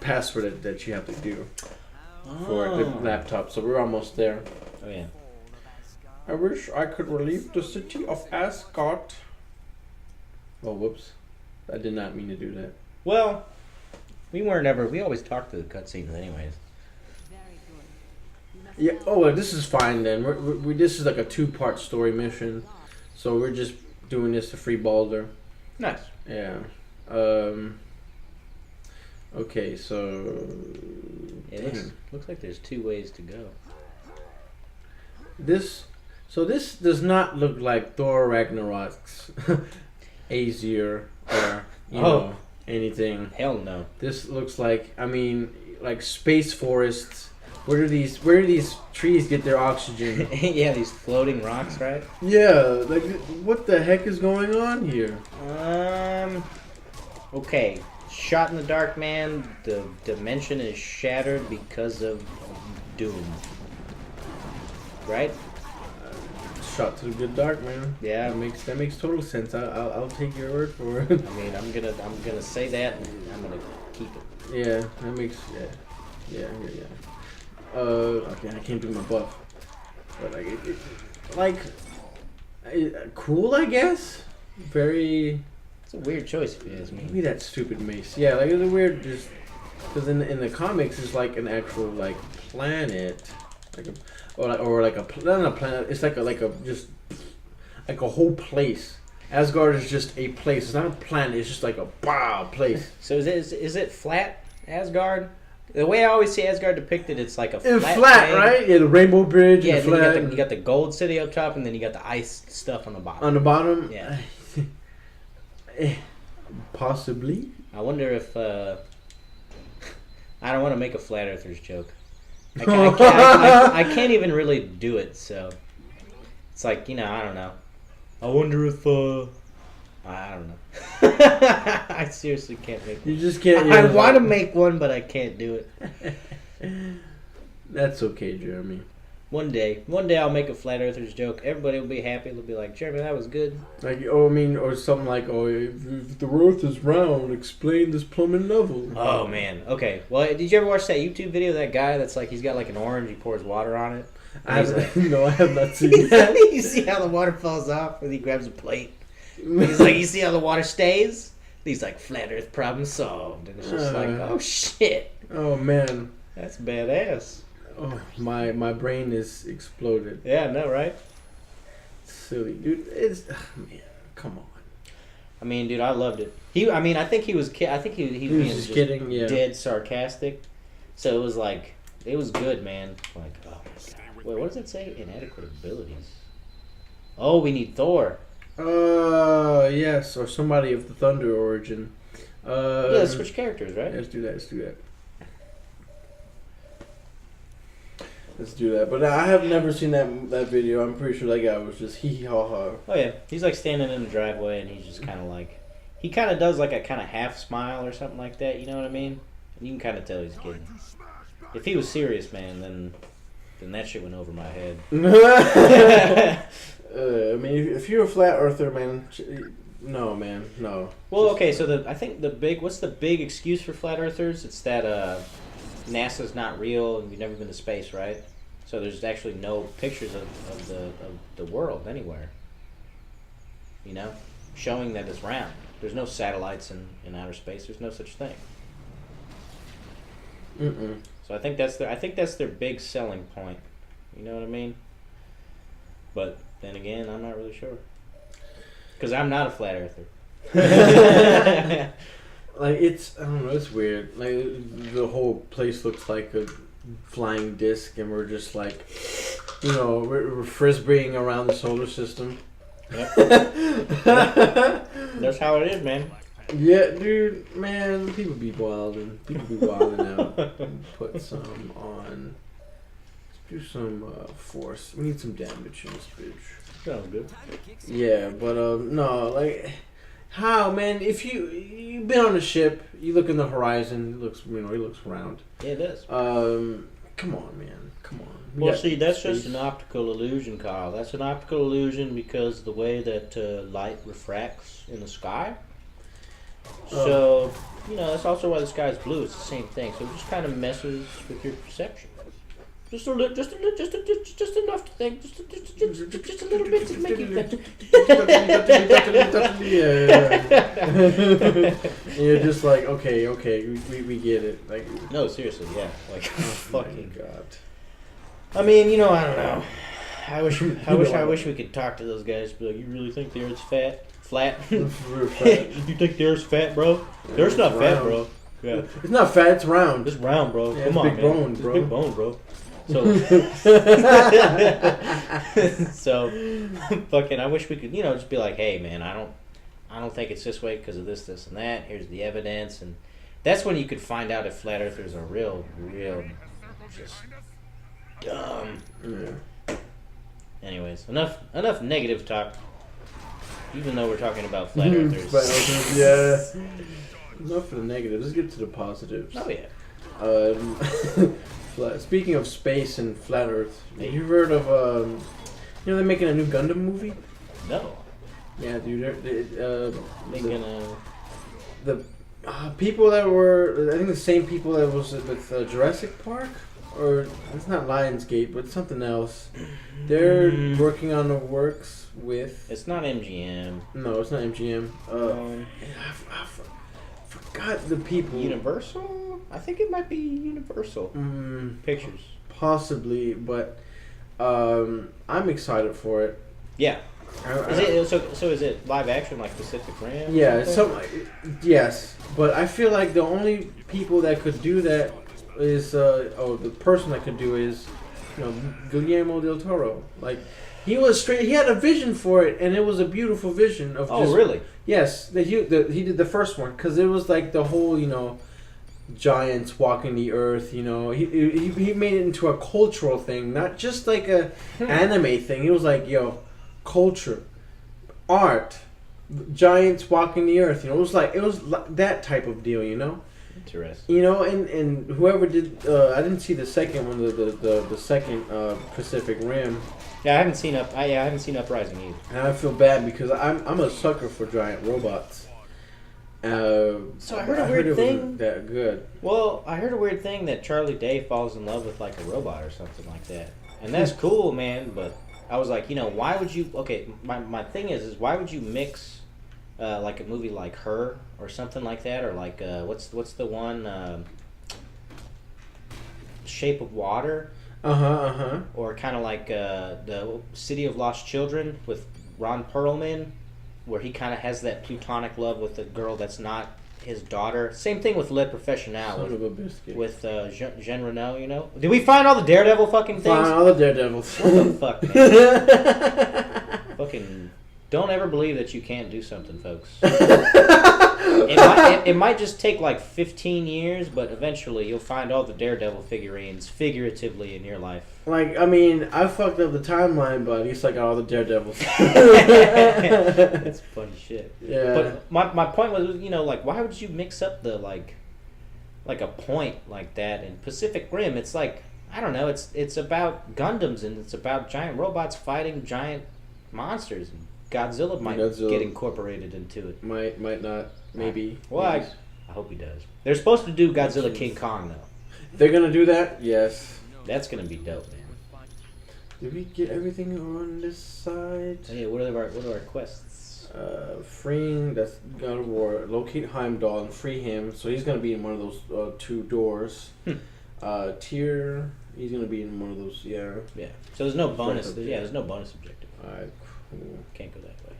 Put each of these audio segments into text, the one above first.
password that you have to do for the laptop. So we're almost there. Oh yeah. I wish I could relieve the city of Asgard. Oh, whoops. I did not mean to do that. Well, we always talked to the cutscenes anyways. Yeah. Oh, well, this is fine then. This is like a 2-part story mission, so we're just doing this to free Balder. Nice. Yeah. Okay, so. It looks like there's 2 ways to go. This does not look like Thor Ragnarok's Aesir or you know anything. Hell no. This looks like like space forests. Where do these trees get their oxygen? Yeah, these floating rocks, right? Yeah, like what the heck is going on here? Okay. Shot in the dark, man. The dimension is shattered because of doom. Right? Shot to the good dark, man. Yeah, that makes total sense. I'll take your word for it. I mean, I'm gonna say that, and I'm gonna keep it. Yeah, that makes yeah. Okay, I can't do my buff, but cool, I guess. Very. It's a weird choice if you ask me. Maybe that stupid mace. Yeah, like it's a weird just because in the comics it's like an actual like planet, not a planet. It's like a whole place. Asgard is just a place. It's not a planet. It's just like a place. So is it flat Asgard? The way I always see Asgard depicted, it's like a flat, thing. Right? Yeah, the Rainbow Bridge. Yeah, and then you got the gold city up top, and then you got the ice stuff on the bottom. On the bottom, yeah. Possibly. I wonder if I don't want to make a flat earthers joke. I can't even really do it, so it's like, I don't know. I wonder if I don't know. I seriously can't make one. You just can't. I want to make one, but I can't do it. That's okay, Jeremy. One day I'll make a flat earthers joke. Everybody will be happy. They'll be like, Jeremy, that was good. Like, or something like, if the Earth is round, explain this plumbing level. Oh man. Okay. Well, did you ever watch that YouTube video of that guy that's like, he's got like an orange, he pours water on it? No, I have not seen that. You see how the water falls off when he grabs a plate? He's like, you see how the water stays? He's like, flat Earth problem solved, and it's just like, oh shit. Oh man. That's badass. Oh, my brain is exploded. Yeah, I know, right? Silly, dude. Man, come on. I mean, dude, I loved it. I think he was being just kidding, yeah. Dead sarcastic. So it was like, it was good, man. Like, oh my god. Wait, what does it say? Inadequate abilities. Oh, we need Thor. Yes, or somebody of the Thunder origin. Yeah, let's switch characters, right? Let's do that. But I have never seen that video. I'm pretty sure that guy was just hee ha ha. Oh yeah, he's like standing in the driveway, and he's just kind of like, he kind of does like a kind of half smile or something like that. You know what I mean? And you can kind of tell he's kidding. If he was serious, man, then that shit went over my head. I mean, if you're a flat earther, man, no, man, no. Well, okay, so I think what's the big excuse for flat earthers? It's that NASA's not real and we've never been to space, right? So there's actually no pictures of the world anywhere. Showing that it's round. There's no satellites in outer space. There's no such thing. Mm-mm. So I think that's their big selling point. You know what I mean? But then again, I'm not really sure. Because I'm not a flat earther. Like, I don't know, it's weird. Like, the whole place looks like a flying disc, and we're just like, we're frisbeeing around the solar system. Yep. That's how it is, man. Yeah, dude, man, people be wilding out. Put some on. Let's do some force. We need some damage in this bitch. Sounds good. Yeah, but no, like, how, man? If you've been on a ship, you look in the horizon, it looks round. Yeah, it does. Come on, man, come on. Well, see, that's just an optical illusion, Kyle. That's an optical illusion because the way that light refracts in the sky. So that's also why the sky is blue. It's the same thing. So it just kind of messes with your perception. Just a little, just enough to think, just a little bit to make you think. You're just like, okay, we get it. Like, no, seriously, yeah, like, fucking God. I mean, I don't know. I wish we could talk to those guys. Be like, you really think the Earth's flat? You think the Earth's fat, bro? The Earth's not fat, bro. Yeah, it's not fat. It's round. It's round, bro. Yeah, Come on, big man. bone, bro. It's big bone, bro. So, fucking, I wish we could, just be like, hey, man, I don't think it's this way because of this, and that. Here's the evidence, and that's when you could find out if flat earthers are real, just dumb. Yeah. Anyways, enough negative talk. Even though we're talking about flat earthers. Flat earthers, yeah. Enough for the negatives. Let's get to the positives. Oh yeah. Speaking of space and flat Earth, have you heard of they're making a new Gundam movie? No. Yeah, dude. Making the people that were, I think the same people that was with Jurassic Park, or it's not Lionsgate, but something else. They're working on the works with. It's not MGM. No, it's not MGM. I forgot the people. Universal? I think it might be Universal Pictures. Possibly, but I'm excited for it. Yeah. Is it live action like Pacific Rim? Yeah, yes, but I feel like the only people that could do that is the person that could do is Guillermo del Toro. Like he had a vision for it, and it was a beautiful vision of. Oh, really? Yes, he did the first one because it was like the whole giants walking the earth. He made it into a cultural thing, not just like a anime thing. He was like, culture, art, giants walking the earth. It was like that type of deal. Interesting. And whoever did, I didn't see the second one, the second Pacific Rim. Yeah, I haven't seen Uprising either. And I feel bad because I'm a sucker for giant robots. So I heard a weird thing. That good. Well, I heard a weird thing that Charlie Day falls in love with like a robot or something like that, and that's cool, man. But I was like, why would you? Okay, my thing is why would you mix like a movie like Her or something like that, or like what's the one Shape of Water? Or kind of like the City of Lost Children with Ron Perlman, where he kind of has that platonic love with a girl that's not his daughter. Same thing with Le Professional with Jean Reno. Did we find all the Daredevil fucking things? Find all the Daredevils. What the fuck, man? Fucking don't ever believe that you can't do something, folks. It might just take like 15 years, but eventually you'll find all the Daredevil figurines figuratively in your life. Like, I mean, I fucked up the timeline, but at least I got all the Daredevils. That's funny shit. Yeah. But my point was, like, why would you mix up the, like a point like that in Pacific Rim? It's like, I don't know, it's about Gundams, and it's about giant robots fighting giant monsters. Godzilla might get incorporated into it. Might not. Maybe. Well, I hope he does. They're supposed to do Godzilla King Kong, though. They're going to do that? Yes. That's going to be dope, man. Did we get everything on this side? Oh, yeah, what are our quests? Freeing, that's God of War. Locate Heimdall and free him. So he's going to be in one of those 2 doors. Tyr, he's going to be in one of those, yeah. Yeah. So there's no bonus. There's no bonus objective. Alright, cool. Can't go that way.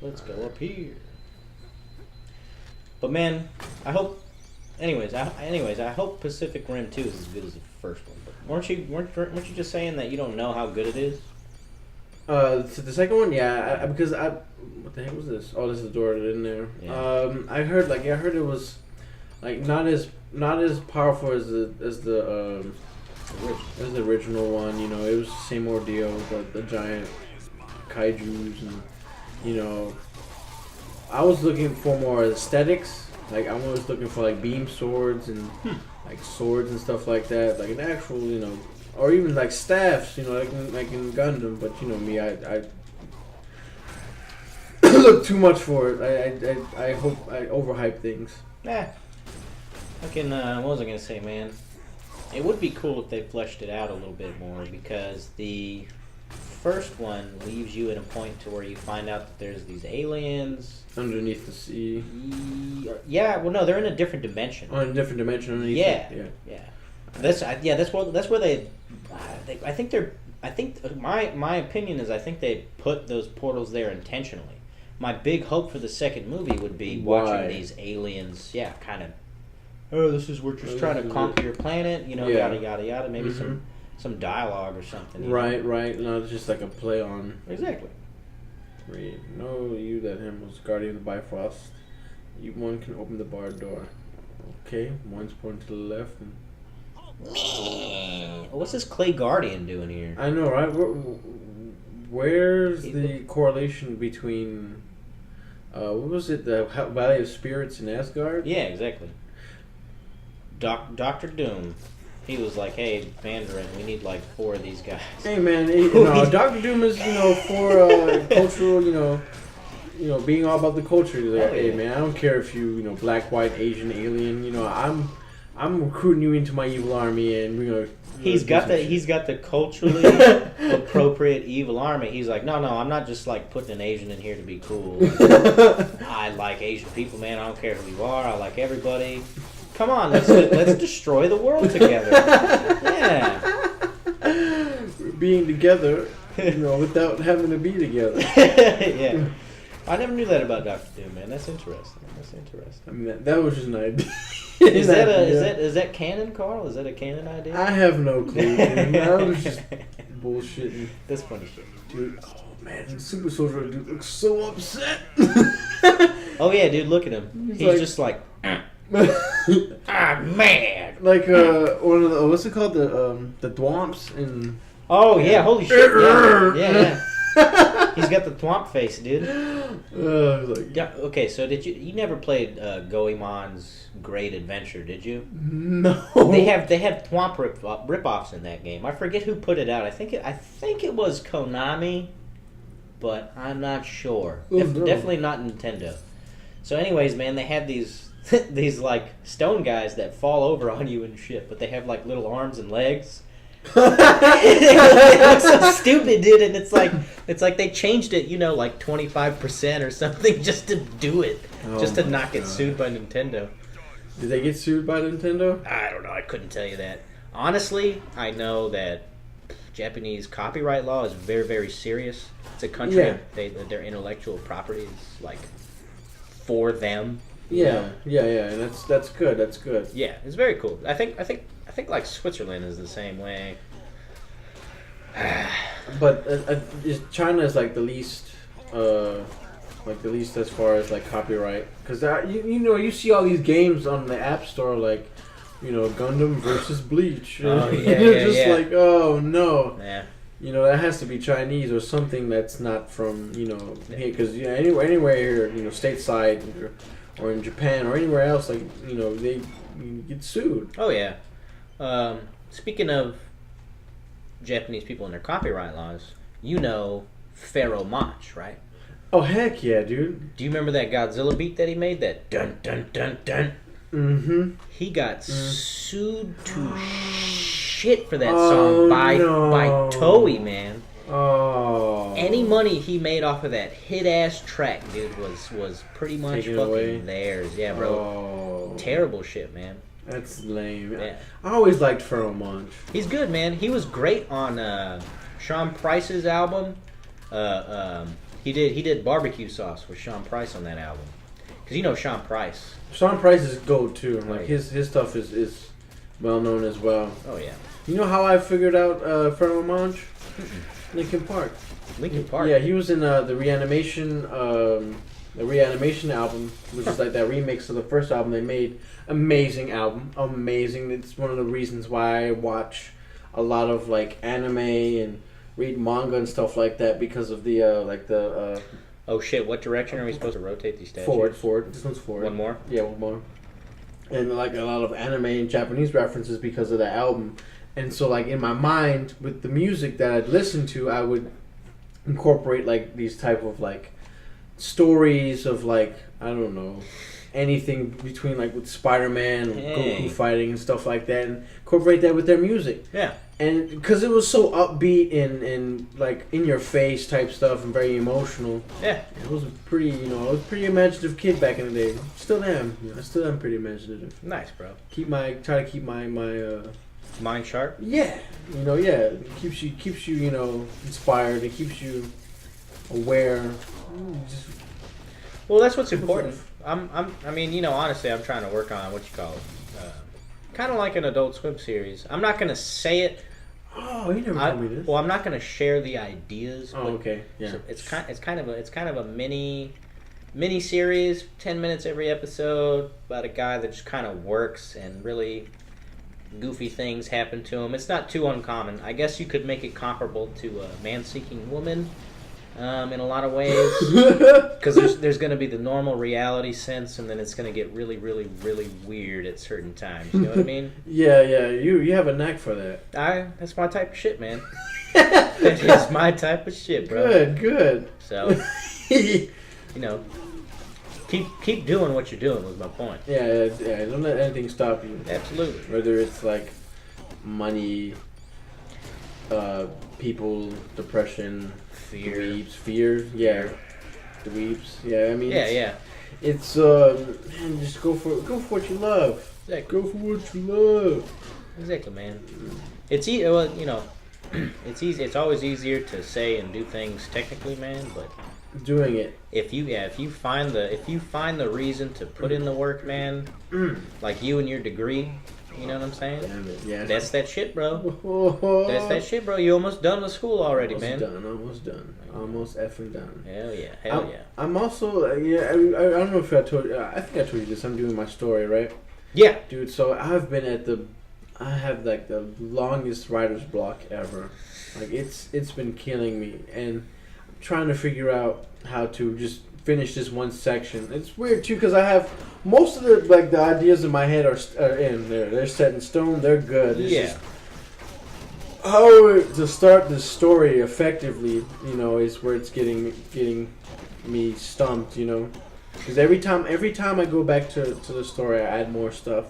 Let's go up here. But man, I hope. Anyways, I hope Pacific Rim 2 is as good as the first one. But weren't you just saying that you don't know how good it is? So the second one, yeah, because what the heck was this? Oh, this is the door in there. Yeah. I heard it was like not as powerful as the original one. It was the same ordeal with the giant kaijus and I was looking for more aesthetics. Like I was looking for like beam swords and like swords and stuff like that, like an actual, or even like staffs, like in Gundam. But me, I look too much for it. I hope I overhype things. Fucking, what was I gonna say, man? It would be cool if they fleshed it out a little bit more, because the first one leaves you at a point to where you find out that there's these aliens Underneath the sea. Yeah, well, no, they're in a different dimension. Oh, in a different dimension underneath. Yeah. That's where they. I think my opinion is I think they put those portals there intentionally. My big hope for the second movie would be watching these aliens. Yeah, kind of. Oh, this is we're just trying to conquer your planet. You know, yada yada yada. Maybe some dialogue or something. Right. No, it's just like a play on. Exactly. Read. No, you that him was guardian of the Bifrost. You one can open the barred door. Okay, one's pointing to the left. What's this Clay Guardian doing here? I know, right? Where's the correlation between, what was it, the Valley of Spirits in Asgard? Yeah, exactly. Dr. Doom. He was like, hey, Mandarin, we need like 4 of these guys. Hey, man, Dr. Doom is, for cultural, being all about the culture. He's like, hey, man, I don't care if you, black, white, Asian, alien, I'm recruiting you into my evil army, and we're gonna. He's got the culturally appropriate evil army. He's like, no, I'm not just like putting an Asian in here to be cool. I like Asian people, man. I don't care who you are. I like everybody. Come on, let's destroy the world together. Yeah, being together, without having to be together. Yeah. I never knew that about Dr. Doom, man. That's interesting. I mean, that was just an idea. Is that canon, Carl? Is that a canon idea? I have no clue, dude. I was just bullshitting. That's funny shit. Dude, oh man, Super Soldier dude looks so upset. Oh yeah, dude, look at him. He's just like I'm mad. Like one of the what's it called? The Thwomps in. Oh yeah, holy shit. Yeah. He's got the thwomp face, dude. Yeah. Okay, so you never played Goemon's Great Adventure, did you? No. They have thwomp rip-offs in that game. I forget who put it out. I think it was Konami, but I'm not sure. Definitely not Nintendo. So, anyways, man, they have these these like stone guys that fall over on you and shit, but they have like little arms and legs. It looks so stupid, dude, and it's like they changed it, like 25% or something just to do it, just to not get sued by Nintendo. Did they get sued by Nintendo? I don't know. I couldn't tell you that. Honestly, I know that Japanese copyright law is very, very serious. It's a country their intellectual property is like for them. Yeah, and that's good. That's good. Yeah, it's very cool. I think like Switzerland is the same way. But China is like the least as far as like copyright, because you see all these games on the App Store like Gundam versus Bleach. Oh, like, oh no. Yeah. That has to be Chinese or something that's not from here, because anywhere here, stateside or in Japan or anywhere else, like they get sued. Oh yeah. Speaking of Japanese people and their copyright laws, Pharaoh Monch, right? Oh heck yeah, dude! Do you remember that Godzilla beat that he made? That dun dun dun dun. Mm-hmm. He got sued to shit for that song by Toei, man. Oh. Any money he made off of that hit ass track, dude, was pretty much taken fucking away. theirs. Yeah, bro. Oh. Terrible shit, man. That's lame. Yeah. I always liked Pharaoh Monch. He's good, man. He was great on Sean Price's album. He did Barbecue Sauce with Sean Price on that album. Because Sean Price. Sean Price is GOAT too. Like his stuff is well known as well. Oh yeah. You know how I figured out Pharaoh Monch? Linkin Park. Linkin Park. Yeah, he was in the Reanimation album, which is like that remix of the first album they made. Amazing album, amazing. It's one of the reasons why I watch a lot of like anime and read manga and stuff like that, because of the Oh shit! What direction are we supposed to rotate these statues? Forward. This one's forward. One more. Yeah, one more. And like a lot of anime and Japanese references because of the album. And so, like, in my mind, with the music that I'd listen to, I would incorporate, like, these type of, like, stories of like I don't know anything between like with Spider-Man, Goku fighting and stuff like that, and incorporate that with their music. Yeah. And because it was so upbeat and like in your face type stuff and very emotional. Yeah. It was pretty, I was a pretty imaginative kid back in the day. Still am. I still am pretty imaginative. Nice, bro. Try to keep my mind sharp. Yeah. It keeps you inspired. It keeps you aware. Well, that's what's important. Honestly, I'm trying to work on what you call it. Kind of like an Adult Swim series. I'm not gonna say it. Oh, you never told me this. Well, I'm not gonna share the ideas. Oh, okay. Yeah. So it's kind of a mini series, 10 minutes every episode, about a guy that just kind of works and really goofy things happen to him. It's not too uncommon. I guess you could make it comparable to a Man Seeking Woman. In a lot of ways, because there's going to be the normal reality sense, and then it's going to get really, really, really weird at certain times. You know what I mean? Yeah. You have a knack for that. That's my type of shit, man. That is my type of shit, bro. Good. So, keep doing what you're doing. Was my point. Yeah. Don't let anything stop you. Absolutely. Whether it's like money, people, depression. Fear, yeah, dweebs, yeah. I mean, yeah. It's man, just go for what you love. Exactly. Go for what you love. Exactly, man. It's it's easy. It's always easier to say and do things technically, man. But doing it. If you find the reason to put in the work, man, like you and your degree. You know what I'm saying? Damn it, yeah. That's that shit, bro. That's that shit, bro. You almost done with school already, man. Almost done. Almost effing done. Hell yeah. I'm also, I don't know if I told you, I think I told you this. I'm doing my story, right? Yeah. Dude, so I have like the longest writer's block ever. Like, it's been killing me. And I'm trying to figure out how to just finish this one section. It's weird too because I have most of the ideas in my head are in there. They're set in stone. They're good. It's just how to start this story effectively, is where it's getting me stumped, because every time I go back to the story, I add more stuff.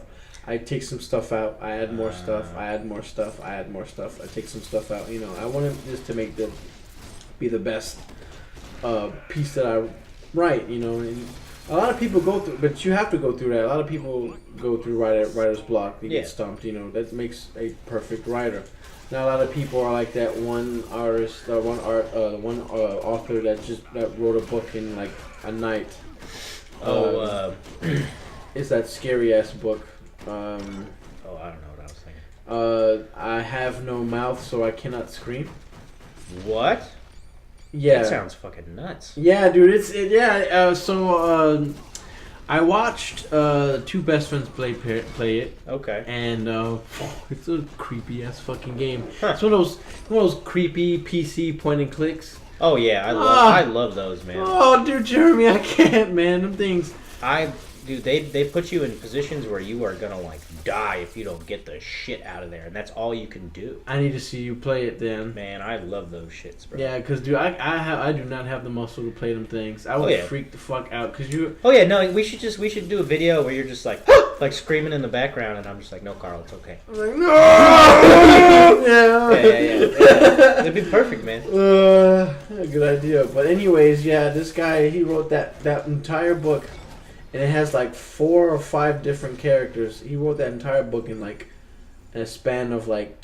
I take some stuff out. I add more stuff. I add more stuff. I add more stuff. I take some stuff out. I wanted this to be the best piece that I write. And a lot of people go through, but you have to go through that. A lot of people go through writer's block. They get stumped. That makes a perfect writer. Now a lot of people are like that one artist, one author that wrote a book in like a night. It's that scary ass book. I don't know what I was thinking. I have no mouth, so I cannot scream. What? Yeah. That sounds fucking nuts. Yeah, dude. So I watched two best friends play it. Okay. And it's a creepy ass fucking game. Huh. It's one of those creepy PC point and clicks. Oh yeah, I love those, man. Oh, dude, Jeremy, I can't, man. Them things. Dude, they put you in positions where you are gonna like die if you don't get the shit out of there, and that's all you can do. I need to see you play it then. Man, I love those shits, bro. Yeah, because dude, I do not have the muscle to play them things. I would freak the fuck out because you. Oh yeah, no, we should do a video where you're just like like screaming in the background, and I'm just like, no, Carl, it's okay. I'm like, no. Yeah. It'd be perfect, man. Good idea. But anyways, yeah, this guy he wrote that entire book. And it has like 4 or 5 different characters. He wrote that entire book in a span of like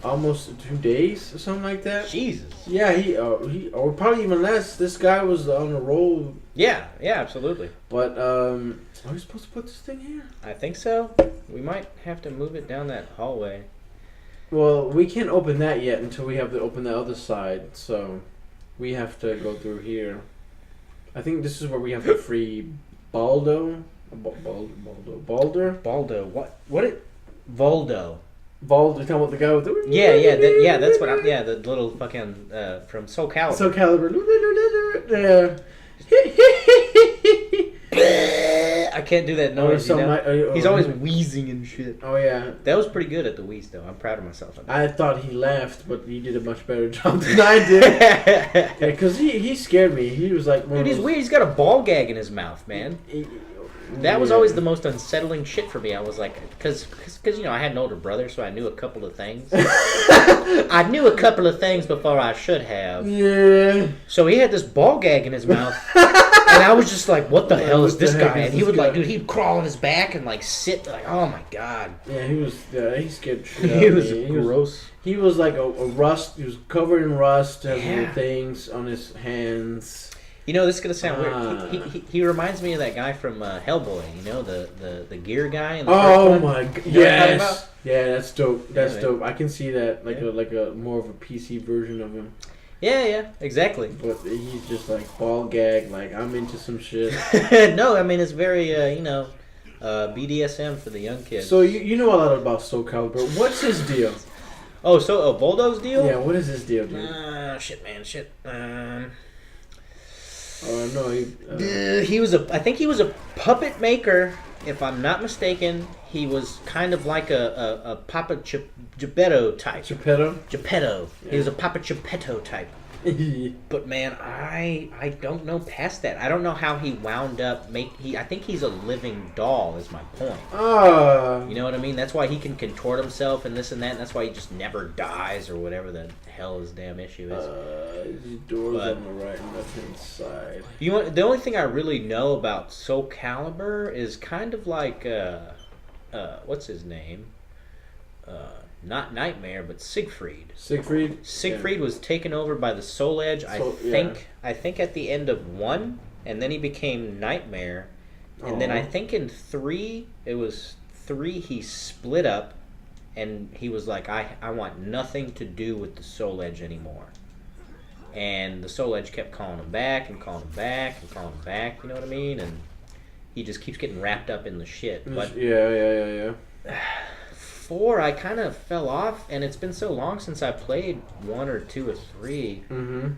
almost 2 days or something like that. Jesus. Yeah, he or probably even less. This guy was on a roll. Yeah, absolutely. But are we supposed to put this thing here? I think so. We might have to move it down that hallway. Well, we can't open that yet until we have to open the other side. So we have to go through here. I think this is where we have to free Baldo. Balder? Baldo. What it? Voldo. Baldo, you talking about the guy with the... That's what the little fucking, from Soul Calibur. Yeah. I can't do that noise. He's always wheezing and shit. Oh yeah, that was pretty good at the wheeze though. I'm proud of myself. I thought he laughed, but he did a much better job than I did. Yeah, because he scared me. He was like, dude, he's weird. He's got a ball gag in his mouth, man. That was always the most unsettling shit for me. I was like, because I had an older brother, so I knew a couple of things. I knew a couple of things before I should have. Yeah. So he had this ball gag in his mouth, and I was just like, "What the hell is this guy?" And he would like, dude, he'd crawl on his back and like sit, like, oh my god. Yeah, he was. He scared. He was gross. He was like a rust. He was covered in rust. Had little things on his hands. You know, this is gonna sound weird. He reminds me of that guy from Hellboy. You know, the gear guy. In the first my god! Yes, yeah, that's dope. That's dope. Man. I can see that, like a more of a PC version of him. Yeah, exactly. But he's just like ball gag. Like, I'm into some shit. No, I mean it's very BDSM for the young kids. So you know a lot about Soul Calibur. What's his deal? Oh, so Bulldog's deal? Yeah, what is his deal, dude? Shit. Oh no, I think he was a puppet maker, if I'm not mistaken. He was kind of like a Papa Geppetto type. Geppetto. Yeah. He was a Papa Geppetto type. But man, I don't know past that. I don't know how he wound up I think he's a living doll is my point. You know what I mean? That's why he can contort himself and this and that, and that's why he just never dies or whatever the hell his damn issue is. His doors on the right and left hand side. The only thing I really know about Soul Calibur is kind of like what's his name? Not Nightmare, but Siegfried. Siegfried was taken over by the Soul Edge. I think at the end of 1, and then he became Nightmare, and then I think in 3 he split up, and he was like, I want nothing to do with the Soul Edge anymore. And the Soul Edge kept calling him back and calling him back and calling him back. You know what I mean? And he just keeps getting wrapped up in the shit. But yeah. 4, I kind of fell off, and it's been so long since I played 1 or 2 or 3. Mm-hmm.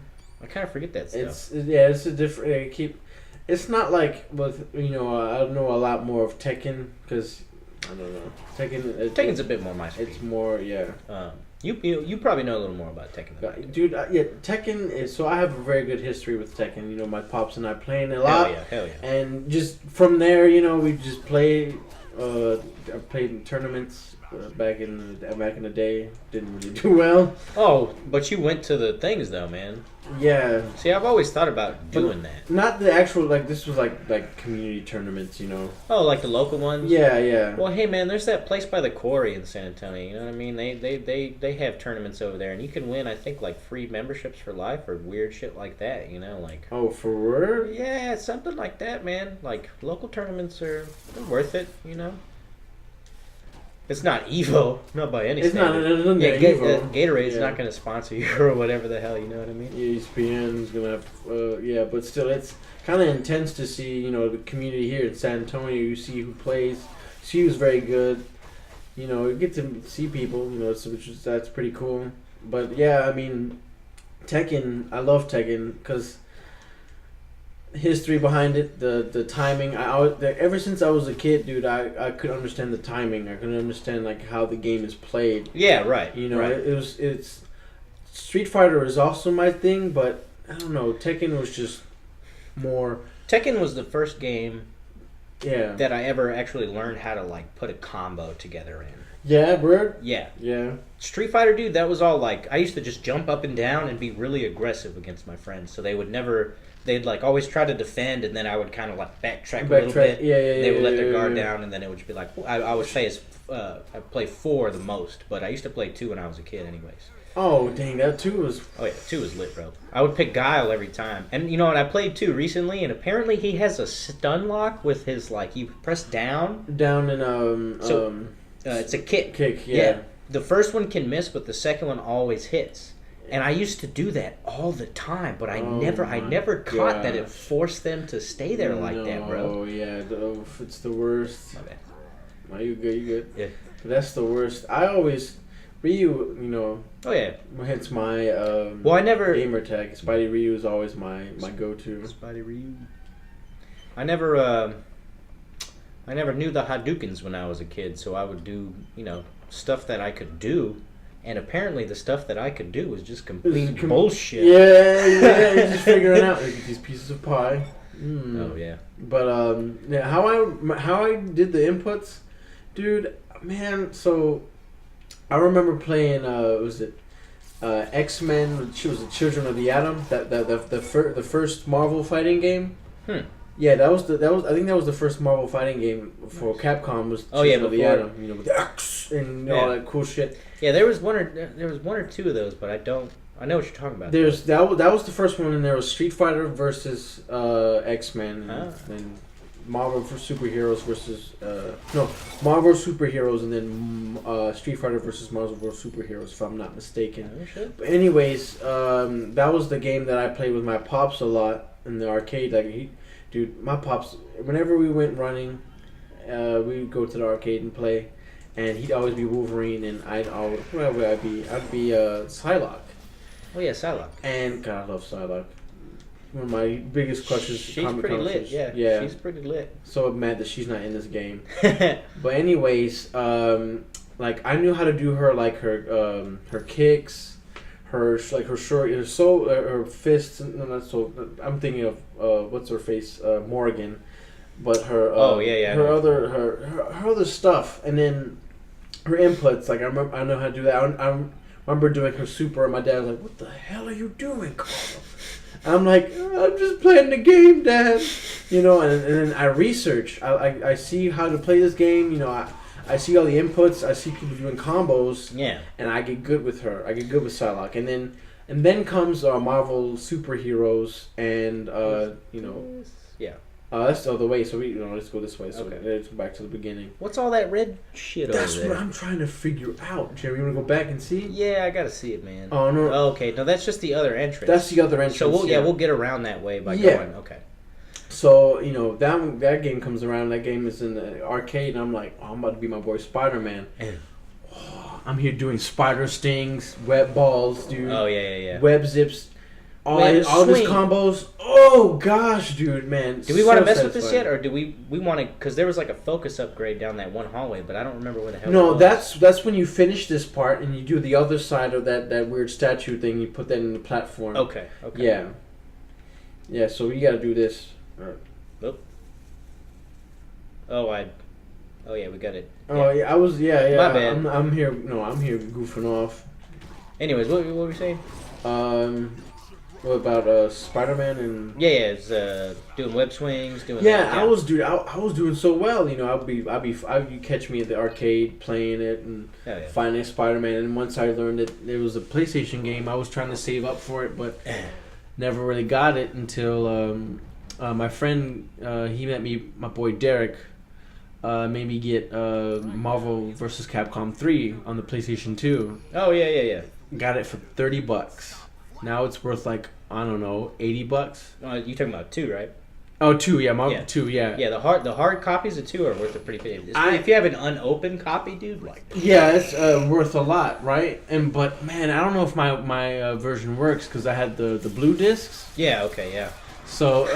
I kind of forget that stuff. It's a different. It's not like with I know a lot more of Tekken because I don't know Tekken's a bit more my speed. It's more You probably know a little more about Tekken, dude. Tekken is so I have a very good history with Tekken. You know, my pops and I playing a lot. Hell yeah. And just from there, we just play. I played in tournaments. Back in the day, didn't really do well. Oh, but you went to the things though, man. Yeah. See, I've always thought about doing that. Not the actual this was like community tournaments, Oh, like the local ones. Yeah. Well, hey man, there's that place by the quarry in San Antonio. You know what I mean? They have tournaments over there, and you can win. I think like free memberships for life or weird shit like that. Like. Oh, for real? Yeah, something like that, man. Like local tournaments they're worth it. It's not Evo, not by any standard. It's not Evo. Gatorade's not going to sponsor you or whatever the hell, you know what I mean? ESPN's going to have, but still, it's kind of intense to see, the community here in San Antonio. You see who plays, see who's very good. You get to see people, that's pretty cool. But yeah, I mean, Tekken, I love Tekken because history behind it, the timing. Ever since I was a kid, dude, I could understand the timing. I could understand like how the game is played. Yeah, right. Right. It's Street Fighter is also my thing, but I don't know. Tekken was just more. Tekken was the first game. Yeah. That I ever actually learned how to like put a combo together in. Yeah, bro. Yeah. Yeah. Street Fighter, dude, that was all like I used to just jump up and down and be really aggressive against my friends, so they would never. They'd like always try to defend, and then I would kind of like backtrack a little bit. Yeah. They would let their guard down, and then it would just be like I would say I play 4 the most, but I used to play 2 when I was a kid, anyways. Oh dang, that 2 was. Oh yeah, 2 was lit, bro. I would pick Guile every time, and you know what? I played 2 recently, and apparently he has a stun lock with his like you press down. Down in it's a kick. Kick, yeah. The first one can miss, but the second one always hits. And I used to do that all the time, but I never caught that it forced them to stay there like that, bro. Oh yeah, it's the worst. My bad. No, you good. Yeah. But that's the worst. I always Ryu, Oh yeah. Hence my I never gamer tag. Spidey Ryu is always my go-to. Spidey Ryu. I never I never knew the Hadoukens when I was a kid, so I would do, stuff that I could do, and apparently the stuff that I could do was just complete bullshit. Yeah, you're just figuring out like, these pieces of pie. Oh yeah. But yeah, how I did the inputs, dude, man. So I remember playing. Was it X-Men? She was the Children of the Atom. The first Marvel fighting game. Yeah, that was I think that was the first Marvel fighting game for Capcom. Was Children of the Atom, with the X and all that cool shit. Yeah, there was one or two of those, but I know what you're talking about. That was the first one, and there was Street Fighter versus X-Men, and Marvel for superheroes versus Marvel superheroes, and then Street Fighter versus Marvel superheroes, if I'm not mistaken. Oh, shit. But anyways, that was the game that I played with my pops a lot in the arcade. Like dude, my pops, whenever we went running, we'd go to the arcade and play, and he'd always be Wolverine, and I'd be Psylocke. Oh yeah, Psylocke. And God, I love Psylocke. One of my biggest crushes. She's pretty lit. Yeah, she's pretty lit. So mad that she's not in this game. But anyways, like I knew how to do her her kicks, her fists. No, not so. I'm thinking of what's her face, Morgan, but her. Her other stuff, and then her inputs. Like I know how to do that. I remember doing her super, and my dad was like, "What the hell are you doing, Carl?" I'm like, "I'm just playing the game, Dad." And then I research. I see how to play this game. I see all the inputs. I see people doing combos. Yeah. And I get good with her. I get good with Psylocke. And then comes Marvel superheroes, and Yeah. That's the other way. So let's go this way. So let's go back to the beginning. What's all that red shit over there? That's what I'm trying to figure out. Jeremy, you want to go back and see? Yeah, I gotta see it, man. Oh no. Okay, no, that's just the other entrance. That's the other entrance. So we'll get around that way by going. Okay. So that game comes around. That game is in the arcade, and I'm like, I'm about to be my boy Spider-Man. I'm here doing spider stings, web balls, dude. Oh yeah. Web zips. All these combos. Oh gosh, dude, man. Do we want to mess with this yet, or do we want to? Because there was like a focus upgrade down that one hallway, but I don't remember where the hell. No, that's when you finish this part and you do the other side of that weird statue thing. You put that in the platform. Okay. Yeah. So we got to do this. Nope. Oh yeah, we got it. Yeah. Oh yeah, I was yeah. My bad. I'm here. No, I'm here goofing off. Anyways, what were we saying? What about Spider-Man and? Yeah, it's doing web swings, doing. Yeah, I was doing so well. I'd catch me at the arcade playing it and finding Spider-Man. And once I learned that it was a PlayStation game, I was trying to save up for it, but never really got it until my friend he met me. My boy Derek made me get Marvel vs. Capcom 3 on the PlayStation 2. Oh yeah. Got it for $30. Now it's worth like, I don't know, $80. You talking about 2, right? Oh, 2, yeah, Marvel 2, yeah. Yeah, the hard copies of 2 are worth a pretty bit. If you have an unopened copy, dude, yeah, it's worth a lot, right? But man, I don't know if my version works because I had the blue discs. Yeah. Okay. Yeah. So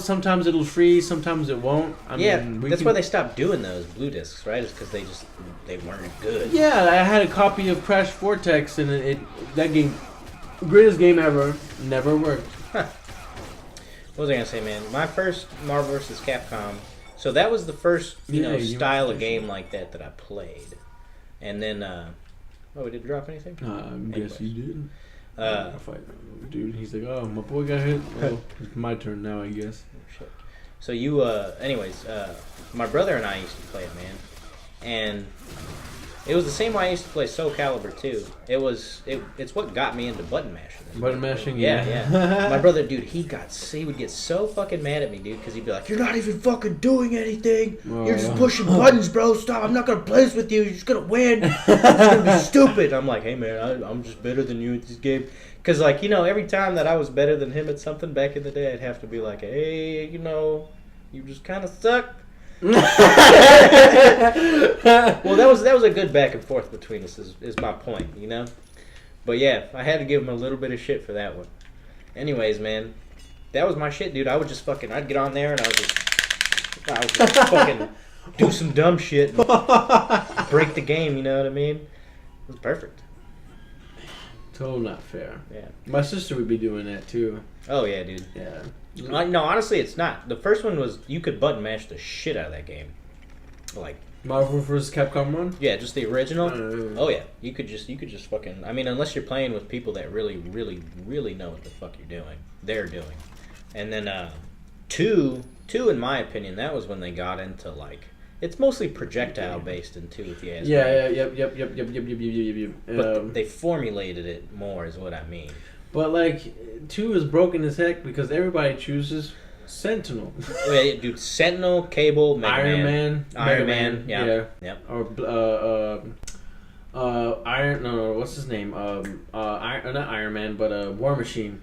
sometimes it'll freeze, sometimes it won't. That's why they stopped doing those blue discs, right? It's because they weren't good. Yeah, I had a copy of Crash Vortex, and that game. Greatest game ever. Never worked. Huh. What was I gonna say, man? My first Marvel vs. Capcom. So that was the first, style of game like that I played. And then, we didn't drop anything. I guess you didn't. Dude, he's like, oh, my boy got hit. Well, it's my turn now, I guess. Shit. So you, my brother and I used to play it, man, and. It was the same way I used to play Soul Calibur 2. It's what got me into button mashing. Button mashing, yeah. My brother, dude, he would get so fucking mad at me, dude, because he'd be like, "You're not even fucking doing anything. You're just pushing buttons, bro. Stop. I'm not gonna play this with you. You're just gonna win. It's gonna be stupid." I'm like, "Hey, man, I'm just better than you at this game." Because, every time that I was better than him at something back in the day, I'd have to be like, "Hey, you just kind of suck." Well, that was a good back and forth between us is my point, But yeah, I had to give him a little bit of shit for that one. Anyways, man, that was my shit, dude. I would just I'd get on there and I would just I was just fucking do some dumb shit and break the game, you know what I mean? It was perfect. Totally not fair. Yeah. My sister would be doing that too. Oh, yeah, dude. Yeah. No, honestly, it's not. The first one was, you could button mash the shit out of that game. Like, Marvel vs. Capcom 1? yeah, just the original. Oh, Oh, yeah. You could just fucking, I mean, unless you're playing with people that really, really, really know what the fuck you're doing. They're doing. And then, two, in my opinion, that was when they got into, like, it's mostly projectile based in 2, if you ask me. Yep. But they formulated it more, is what I mean. But like 2 is broken as heck because everybody chooses Sentinel. Yeah, dude, Sentinel, Cable, Mega Iron Man, yeah. Yep. Or Iron. No, what's his name? Not Iron Man, but War Machine.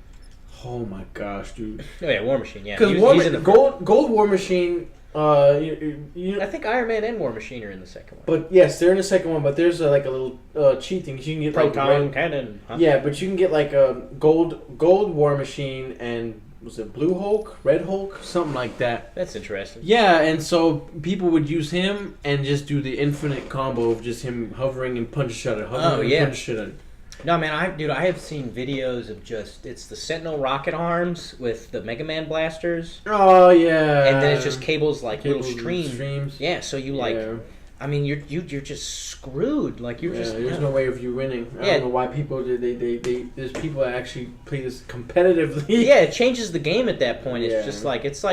Oh my gosh, dude. Oh yeah, War Machine. Yeah, Because Gold War Machine. I think Iron Man and War Machine are in the second one. But yes, they're in the second one. But there's like a little cheat thing. You can get Proton cannon. Huh? Yeah, but you can get like a gold War Machine and was it Blue Hulk, Red Hulk, something like that. That's interesting. Yeah, and so people would use him and just do the infinite combo of just him hovering and punch shot it. Punch shot it. No, man, I have seen videos of it's the Sentinel rocket arms with the Mega Man blasters. Oh yeah. And then it's just cables like little streams. Yeah, so you like. Yeah. I mean, you're just screwed. Like you're just. There's no way of you winning. I don't know why people there's people that actually play this competitively. Yeah, it changes the game at that point. It's just like it's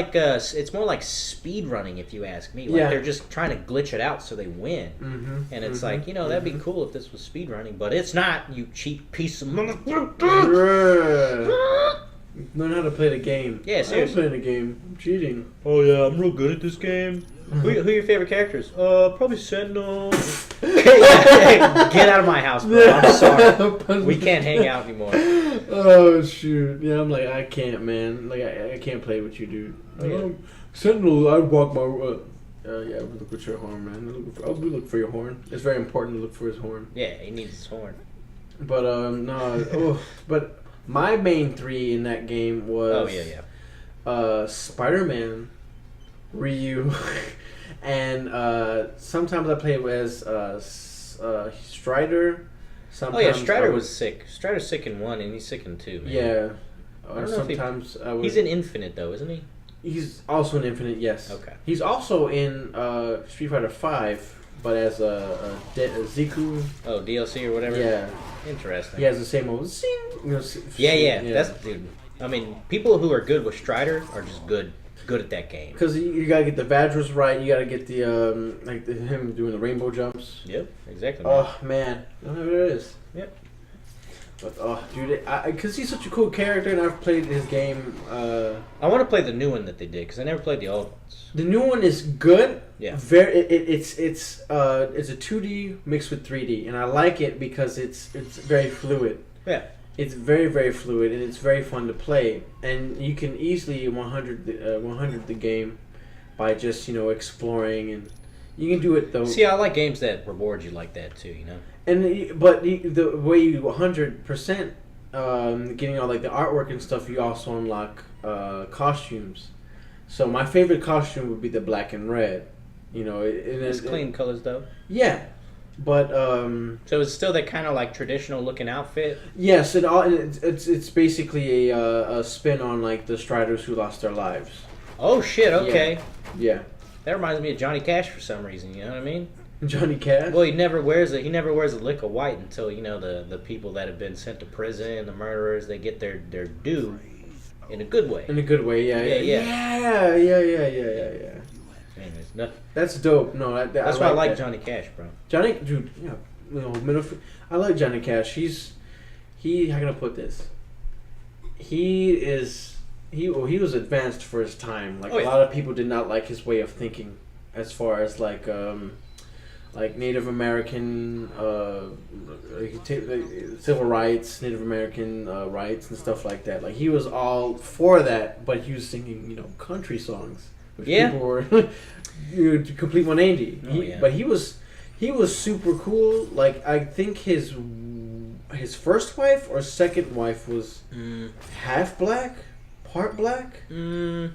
more like speed running, if you ask me. Like they're just trying to glitch it out so they win. Mm-hmm. And it's like, that'd be cool if this was speed running, but it's not. You cheap piece of Learn how to play the game. Yeah, seriously. I'm playing the game. I'm cheating. Oh yeah, I'm real good at this game. Who are your favorite characters? Probably Sentinel. Get out of my house, bro. I'm sorry. We can't hang out anymore. Oh shoot! Yeah, I'm like I can't, man. Like I can't play with you, dude. Yeah. Sentinel, I walk my. Yeah, we look at your horn, man. We look for your horn. It's very important to look for his horn. Yeah, he needs his horn. But no. But my main 3 in that game was. Spider-Man, Ryu, and sometimes I play as Strider. Sometimes Strider was sick. Strider's sick in 1 and he's sick in 2. Man. Yeah. I don't know sometimes he's in Infinite though, isn't he? He's also in Infinite, yes. Okay. He's also in Street Fighter 5, but as a Ziku. Oh, DLC or whatever. Yeah. Interesting. He has the same old zing. Yeah. That's dude. I mean, people who are good with Strider are just good at that game. Because you gotta get the Vadras right. You gotta get the him doing the rainbow jumps. Yep, exactly. Oh man, there it is. Yep. But dude, because he's such a cool character, and I've played his game. I want to play the new one that they did because I never played the old ones. The new one is good. Yeah. It's a 2D mixed with 3D, and I like it because it's very fluid. Yeah. It's very, very fluid, and it's very fun to play. And you can easily 100 the game by just exploring, and you can do it though. See, I like games that reward you like that too. And the way you 100% getting all like the artwork and stuff, you also unlock costumes. So my favorite costume would be the black and red. It's clean colors though. Yeah. But so it's still that kind of like traditional looking outfit. Yes, it's basically a spin on like the Striders who lost their lives. Oh shit! Okay. Yeah. That reminds me of Johnny Cash for some reason. You know what I mean? Johnny Cash. Well, he never wears a lick of white until the people that have been sent to prison, the murderers, they get their due in a good way. In a good way, yeah. Anyways, no. That's dope. No, that's why I like Johnny Cash, bro. Johnny, dude, I like Johnny Cash. How can I put this? He was advanced for his time. Like a lot of people did not like his way of thinking, as far as like Native American civil rights, Native American rights and stuff like that. Like he was all for that, but he was singing country songs. Which people were to complete 180. But he was super cool. Like I think his first wife or second wife was half black, part black. Mm.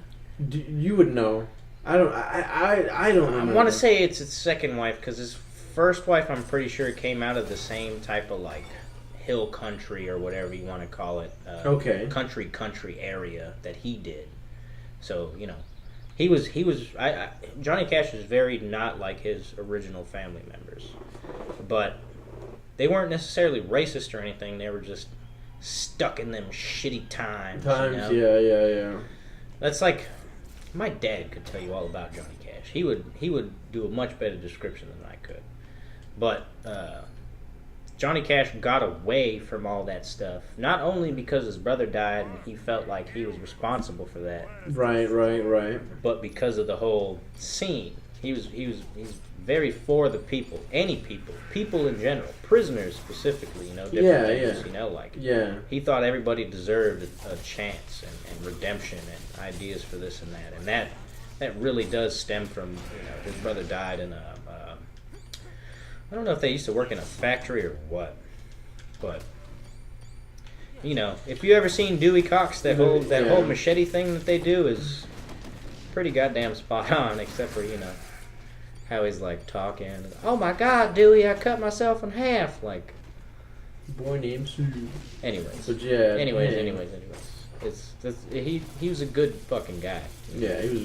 You would know. I don't I remember. want to say it's his second wife because his first wife, I'm pretty sure, came out of the same type of like hill country or whatever you want to call it. Okay. Country area that he did. So he was. Johnny Cash was very not like his original family members, but they weren't necessarily racist or anything. They were just stuck in them shitty times. Yeah. That's like my dad could tell you all about Johnny Cash. He would do a much better description than I could. But Johnny Cash got away from all that stuff, not only because his brother died and he felt like he was responsible for that. Right. But because of the whole scene. He's very for the people, any people in general, prisoners specifically, different things, he thought everybody deserved a chance and redemption and ideas for this and that, and that really does stem from, his brother died in I don't know if they used to work in a factory or what, but if you ever seen Dewey Cox, that whole machete thing that they do is pretty goddamn spot on, except for how he's like talking. Oh my God, Dewey! I cut myself in half. Like, boy named Sue. Anyways. But yeah. Anyways. He was a good fucking guy. Yeah, he was.